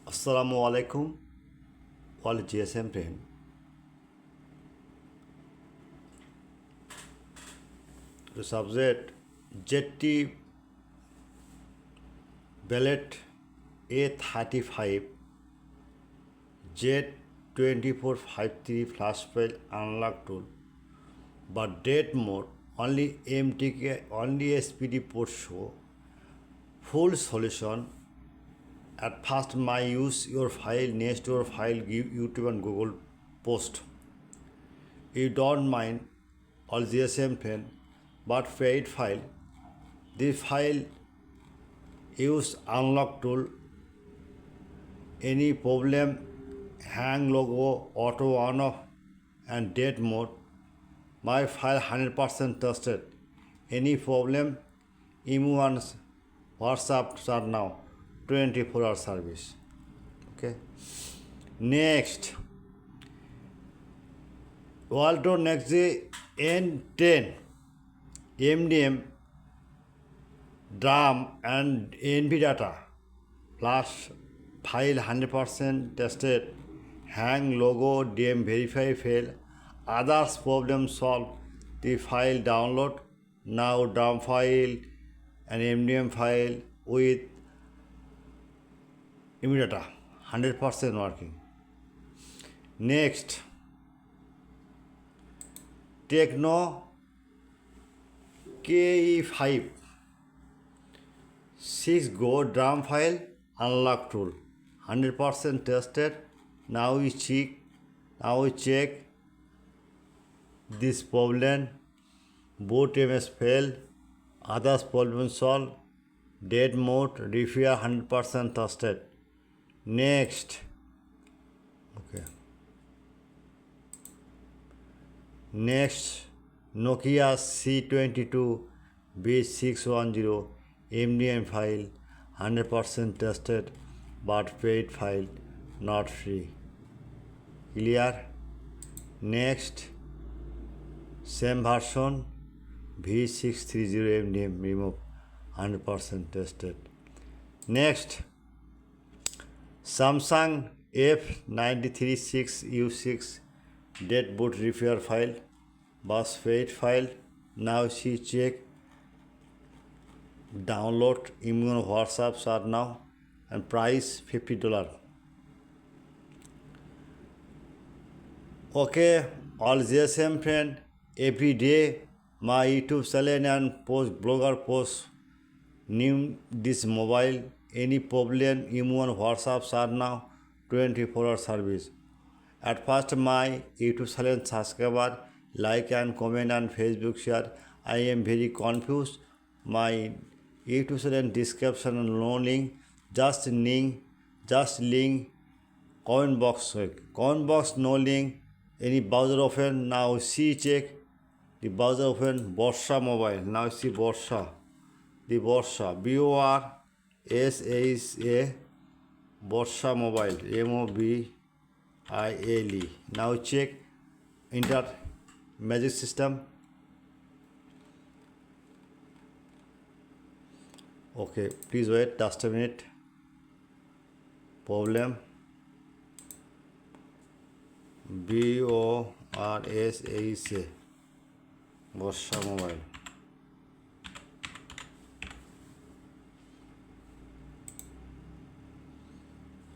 Assalamu alaikum, all GSM friend. The subject JT Bellet A35 Z2453 flash fail unlock tool, but date mode only MTK only SPD port show full solution. At first, my use your file next to your file give YouTube and Google post. You don't mind all GSM pen, but failed file. This file use unlock tool. Any problem, hang logo, auto on off, and date mode. My file 100% trusted. Any problem, email and WhatsApp are now 24-hour service. Okay. Next, Waldo Nexi N10 MDM DRAM and NV data plus file 100% tested, hang logo DM verify fail, others problem solved, the file download now DRAM file and MDM file with NV data 100% working. Next, Tecno KE5 6GO DRAM file unlock tool 100% tested. Now we check this problem. Boot MS fail, others problem solved, dead mode repair 100% tested. Next, Nokia C22 B610 MDM file 100% tested, but paid file not free. Clear? Next, same version V630 MDM remove 100% tested. Next, Samsung F936U6 dead boot repair file, bus fade file. Now she check, download, immune WhatsApps are now, and price $50. Okay, all GSM friend, every day my YouTube channel and blogger post new this mobile. Any problem, immune WhatsApps are now 24-hour service. At first, my YouTube channel subscriber, like and comment and Facebook share. I am very confused. My YouTube channel description and no link, just link, comment box no link. Any browser open now. See check the browser open Borsha Mobile. Now see Borsha, the Borsha BORSHA Borsha Mobile MOBILE. Now check enter magic system. Okay, please wait just a minute. Problem BORSHA Borsha Mobile.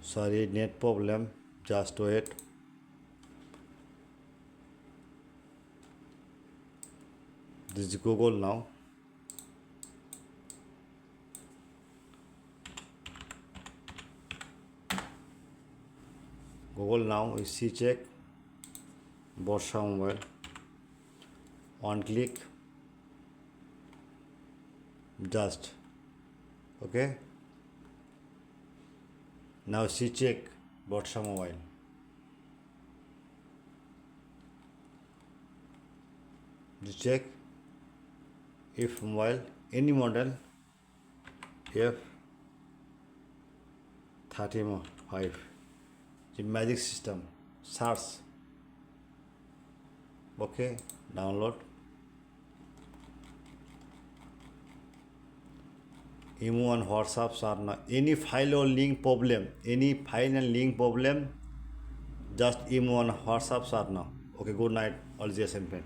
Sorry, net problem. Just wait. This is Google now. Google now is see check Borsha Mobile. One click. Just okay. Now see check Borsha Mobile. You check if mobile any model F35 the magic system search. Okay, download emo and WhatsApp are now any file or link problem, any file and link problem, just emo and WhatsApp are now. Okay, good night, all the assignment.